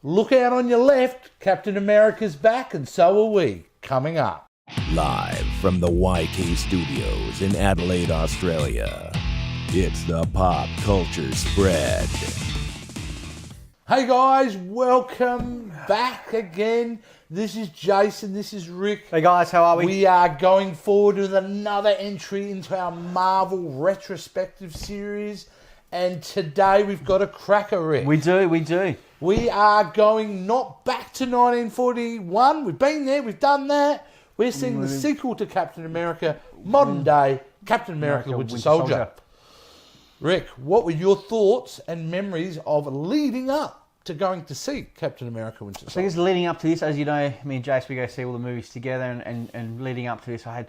Look out on your left, Captain America's back, and so are we. Coming up. Live from the YK Studios in Adelaide, Australia, it's the Pop Culture Spread. Hey guys, welcome back again. This is Jason, this is Rick. Hey guys, how are we? We are going forward with another entry into our Marvel Retrospective series. And today we've got a cracker, Rick. We do. We are going not back to 1941. We've been there, we've done that. We're seeing the sequel to Captain America, modern day Captain America Winter Soldier. Rick, what were your thoughts and memories of leading up to going to see Captain America Winter Soldier? So I guess leading up to this, as you know, me and Jace, we go see all the movies together, and leading up to this, I had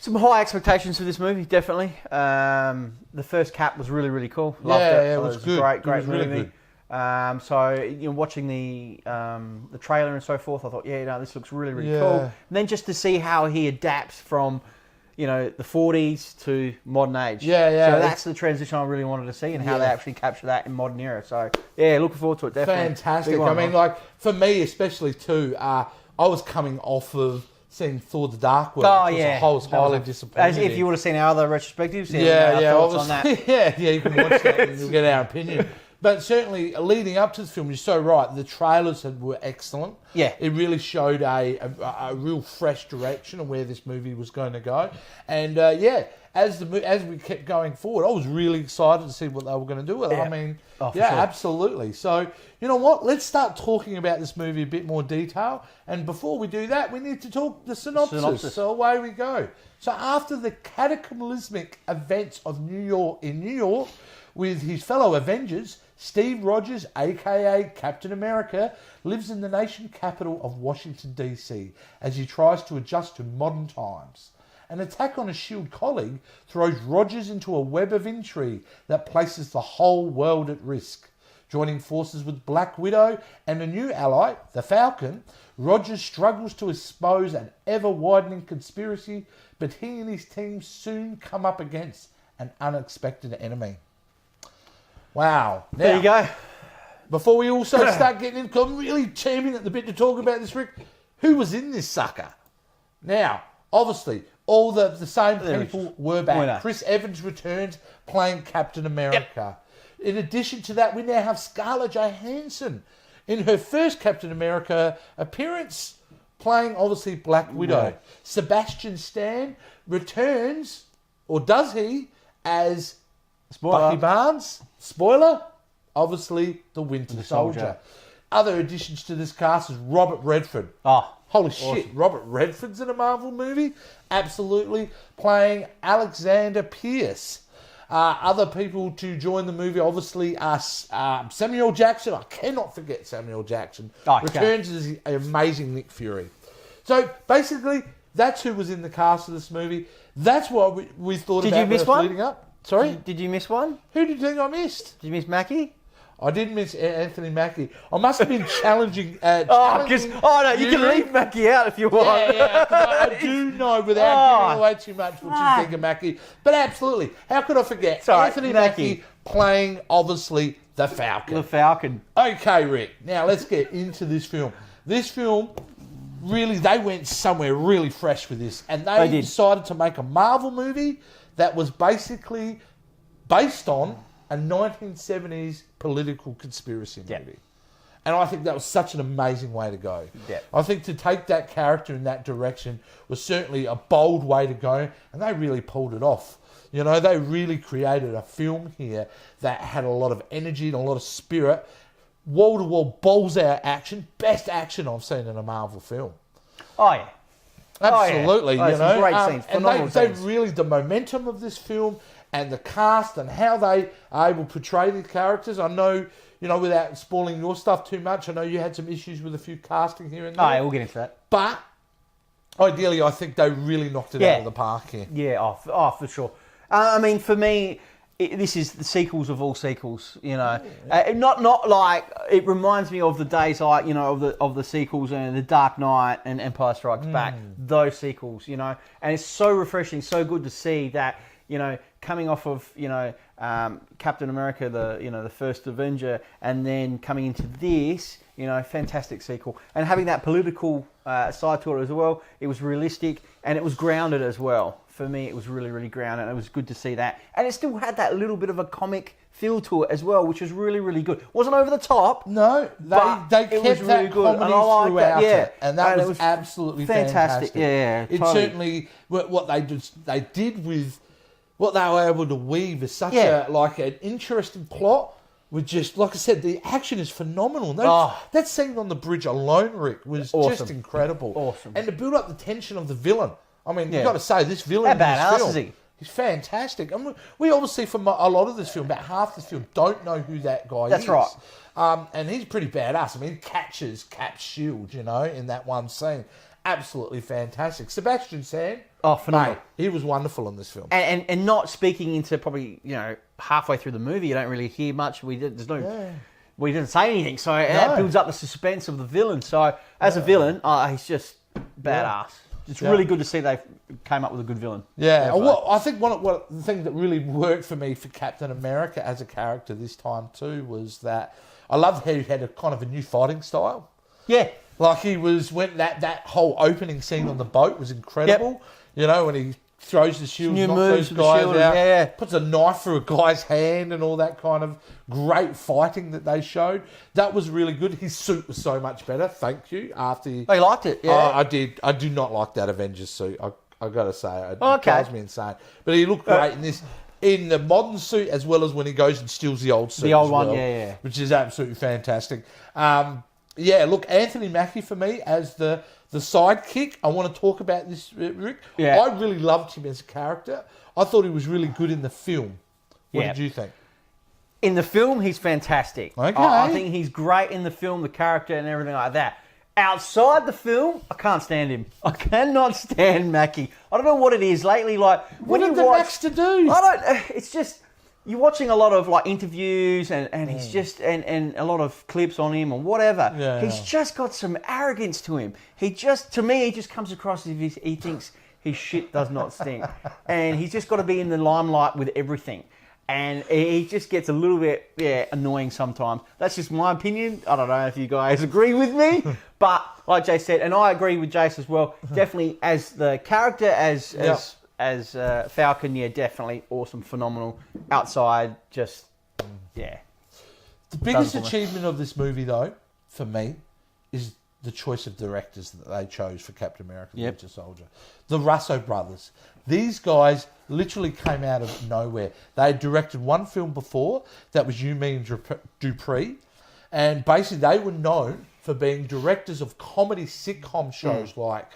some high expectations for this movie, definitely. The first Cap was really, really cool. Loved it. Yeah, it was good. Great movie. Really good. So watching the trailer and so forth, I thought, this looks really, really cool. And then just to see how he adapts from, the 40s to modern age. So that's the transition I really wanted to see, and how they actually capture that in modern era. So looking forward to it. Definitely fantastic. I mean, for me especially too, I was coming off of seeing Thor: The Dark World. I was highly disappointed. As if you would have seen our other retrospectives. Thoughts on that. You can watch that and you'll get our opinion. But certainly, leading up to the film, you're so right. The trailers were excellent. Yeah, it really showed a real fresh direction of where this movie was going to go. And as we kept going forward, I was really excited to see what they were going to do with it. I mean, sure. Absolutely. So, you know what? Let's start talking about this movie a bit more detail. And before we do that, we need to talk the synopsis. So away we go. So after the cataclysmic events of New York, with his fellow Avengers, Steve Rogers, a.k.a. Captain America, lives in the nation capital of Washington, D.C. as he tries to adjust to modern times. An attack on a S.H.I.E.L.D. colleague throws Rogers into a web of intrigue that places the whole world at risk. Joining forces with Black Widow and a new ally, the Falcon, Rogers struggles to expose an ever-widening conspiracy, but he and his team soon come up against an unexpected enemy. Wow. Now, there you go. Before we also start getting in, because I'm really champing at the bit to talk about this, Rick, who was in this sucker? Now, obviously, all the same people were back. Chris Evans returns playing Captain America. Yep. In addition to that, we now have Scarlett Johansson in her first Captain America appearance, playing, obviously, Black Widow. Yeah. Sebastian Stan returns, or does he, as Bucky Barnes. Spoiler, obviously, the Winter Soldier. Other additions to this cast is Robert Redford. Holy shit, Robert Redford's in a Marvel movie? Absolutely. Playing Alexander Pierce. Other people to join the movie, obviously, are Samuel Jackson. I cannot forget Samuel Jackson. Returns as the amazing Nick Fury. So, basically, that's who was in the cast of this movie. That's what we thought about. Did you miss one? Leading up. Sorry? Did you miss one? Who did you think I missed? Did you miss Mackie? I didn't miss Anthony Mackie. I must have been challenging. You can leave Mackie out if you want. I do know without giving away too much what you think of Mackie. But absolutely, how could I forget Anthony Mackie playing, obviously, the Falcon. The Falcon. Okay, Rick. Now let's get into this film. This film, really, they went somewhere really fresh with this, and they decided to make a Marvel movie that was basically based on a 1970s political conspiracy movie. And I think that was such an amazing way to go. Yeah. I think to take that character in that direction was certainly a bold way to go, and they really pulled it off. They really created a film here that had a lot of energy and a lot of spirit. Wall-to-wall, balls-out action. Best action I've seen in a Marvel film. Oh, yeah. Absolutely, some great scenes, phenomenal and they really, the momentum of this film and the cast and how they are able to portray the characters. I know, without spoiling your stuff too much, I know you had some issues with a few casting here and there. Oh, yeah, we'll get into that. But ideally, I think they really knocked it out of the park here. Yeah, for sure. I mean, for me, this is the sequels of all sequels, not like, it reminds me of the days like, of the sequels and The Dark Knight and Empire Strikes Back, those sequels, and it's so refreshing, so good to see that, coming off of, Captain America, the first Avenger, and then coming into this, fantastic sequel. And having that political side to it as well, it was realistic and it was grounded as well. For me, it was really, really grounded, and it was good to see that. And it still had that little bit of a comic feel to it as well, which was really, really good. Wasn't over the top. No, they kept was that really good. comedy And throughout it, and that was absolutely fantastic. Yeah, it totally. Certainly what they did with what they were able to weave is such an interesting plot. With just, like I said, the action is phenomenal. That scene on the bridge alone, Rick, was just incredible. Awesome. And to build up the tension of the villain. I mean, you've got to say, this villain in this film, is he? He's fantastic. I mean, we obviously, from a lot of this film, about half this film, don't know who that guy is. That's right. And he's pretty badass. I mean, he catches Cap's shield, in that one scene. Absolutely fantastic. Sebastian Stan. Oh, phenomenal. Mate, he was wonderful in this film. And not speaking into probably, halfway through the movie, you don't really hear much. We didn't say anything. So that builds up the suspense of the villain. So as a villain, he's just badass. It's really good to see they came up with a good villain. Yeah. Well, I think one of the things that really worked for me for Captain America as a character this time too was that I loved how he had a kind of a new fighting style. Yeah. Like that whole opening scene on the boat was incredible. Yep. When he throws the shield, new knocks moves those guys out, puts puts a knife through a guy's hand and all that kind of great fighting that they showed. That was really good. His suit was so much better. Thank you. They liked it. Yeah, I did. I do not like that Avengers suit. I got to say, it drives me insane. But he looked great in this. In the modern suit, as well as when he goes and steals the old suit. The old one, which is absolutely fantastic. Look, Anthony Mackie for me as the sidekick. I want to talk about this, Rick. Yeah. I really loved him as a character. I thought he was really good in the film. What did you think? In the film, he's fantastic. Okay. I think he's great in the film, the character and everything like that. Outside the film, I can't stand him. I cannot stand Mackie. I don't know what it is lately. Like, what did the Max to do? It's just you're watching a lot of interviews and he's just and a lot of clips on him or whatever. Yeah, he's just got some arrogance to him. He just comes across as if he thinks his shit does not stink, and he's just got to be in the limelight with everything. And he just gets a little bit annoying sometimes. That's just my opinion. I don't know if you guys agree with me, but like Jay said, and I agree with Jace as well. Definitely as the character as Falcon, definitely awesome, phenomenal. Outside, just The biggest achievement of this movie, though, for me, is the choice of directors that they chose for Captain America: The Winter Soldier. The Russo brothers. These guys literally came out of nowhere. They had directed one film before, that was You, Me and Dupree, and basically they were known for being directors of comedy sitcom shows like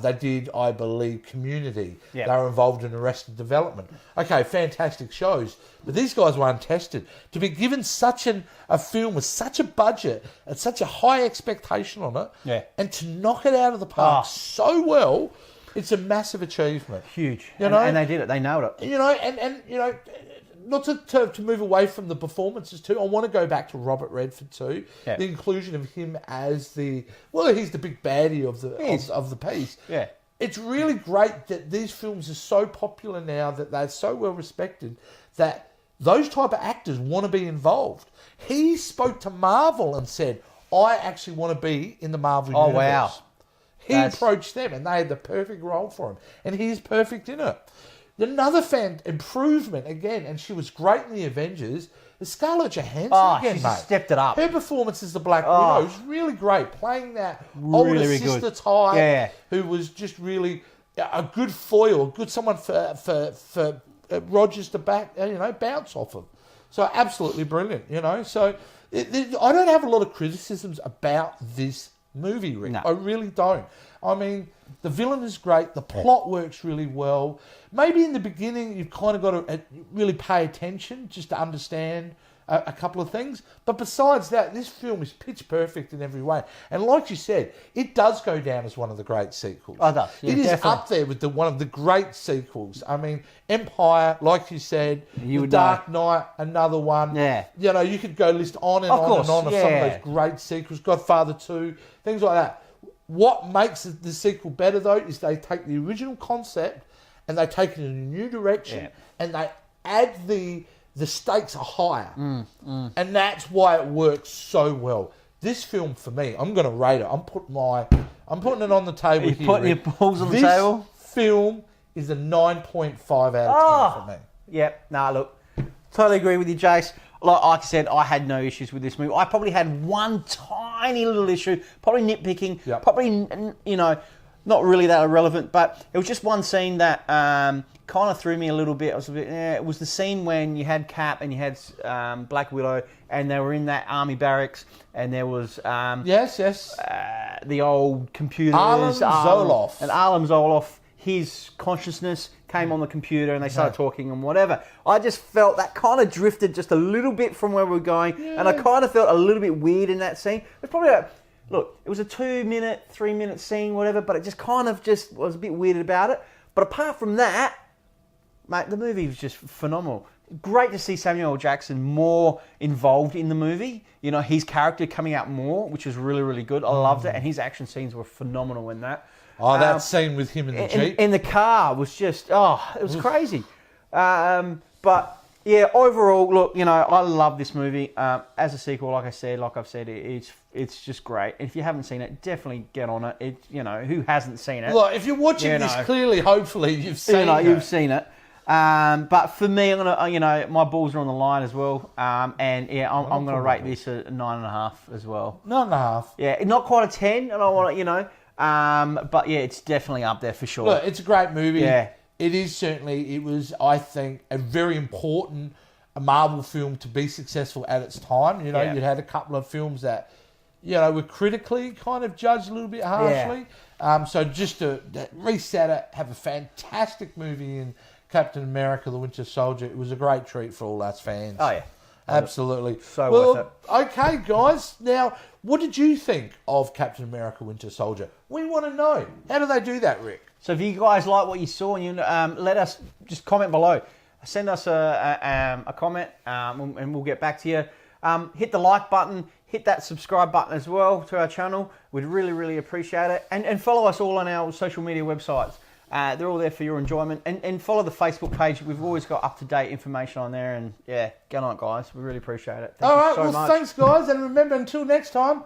they did, I believe, Community. Yep. They were involved in Arrested Development. Okay, fantastic shows. But these guys were untested. To be given such a film with such a budget and such a high expectation on it, and to knock it out of the park so well, it's a massive achievement. Huge. And they did it. They nailed it. Not to move away from the performances too, I want to go back to Robert Redford too. Yeah. The inclusion of him as he's the big baddie of the piece. Yeah. It's really great that these films are so popular now, that they're so well respected, that those type of actors want to be involved. He spoke to Marvel and said, I actually want to be in the Marvel universe. Oh, wow. He approached them and they had the perfect role for him. And he's perfect in it. Another fan improvement again, and she was great in the Avengers, is Scarlett Johansson again, mate. Stepped it up. Her performance as the Black Widow was really great, playing that older sister type who was just really a good foil, someone for Rogers to bounce off of. So absolutely brilliant, So I don't have a lot of criticisms about this movie, Rick. No. I really don't. I mean, the villain is great. The plot works really well. Maybe in the beginning, you've kind of got to really pay attention just to understand a couple of things. But besides that, this film is pitch perfect in every way. And like you said, it does go down as one of the great sequels. Oh, it does. Yeah, it is up there with one of the great sequels. I mean, Empire, like you said, The Dark Knight, another one. Yeah. You could go list on and on and on of some of those great sequels. Godfather 2, things like that. What makes the sequel better, though, is they take the original concept and they take it in a new direction, and they add the stakes are higher, and that's why it works so well. This film for me, I'm going to rate it. I'm putting it on the table. You're putting your balls on the table. This film is a 9.5 out of 10 for me. Yep. Nah, look, totally agree with you, Jace. Like I said, I had no issues with this movie. I probably had one tiny little issue, probably nitpicking, probably, you know, not really that irrelevant, but it was just one scene that kind of threw me a little bit. I was a bit, it was the scene when you had Cap and you had Black Widow, and they were in that army barracks, and there was the old computers. Arlen Zoloff. And Arlen Zoloff, his consciousness came on the computer, and they started talking and whatever. I just felt that kind of drifted just a little bit from where we were going, and I kind of felt a little bit weird in that scene. It was probably look, it was a 2-minute, 3-minute scene, whatever, but it just kind of just was a bit weirded about it. But apart from that, mate, the movie was just phenomenal. Great to see Samuel L. Jackson more involved in the movie. You know, his character coming out more, which was really, really good. I loved it, and his action scenes were phenomenal in that. Oh, that scene with him in the Jeep. In the car was just, it was crazy. But, yeah, overall, look, you know, I love this movie. As a sequel, like I've said, it's just great. If you haven't seen it, definitely get on it. You know, who hasn't seen it? Look, if you're watching this, clearly, hopefully, you've seen it. You've seen it. But for me, I'm gonna, you know, my balls are on the line as well. And yeah, I'm gonna rate this a 9.5 as well. 9.5. Yeah, not quite a 10. And I want to, you know, but yeah, it's definitely up there for sure. Look, it's a great movie. Yeah. It is certainly, it was, I think, a very important Marvel film to be successful at its time. You know, you had a couple of films that, you know, were critically kind of judged a little bit harshly. So just to reset it, have a fantastic movie in Captain America, the Winter Soldier. It was a great treat for all us fans. Oh, yeah. Absolutely. So worth it. Okay, guys. Now, what did you think of Captain America, Winter Soldier? We want to know. How do they do that, Rick? So if you guys like what you saw, and you let us just comment below. Send us a comment, and we'll get back to you. Hit the like button. Hit that subscribe button as well to our channel. We'd really, really appreciate it. And follow us all on our social media websites. They're all there for your enjoyment. And follow the Facebook page. We've always got up-to-date information on there. And yeah, good night, guys. We really appreciate it. Thank you so much. Thanks, guys. And remember, until next time,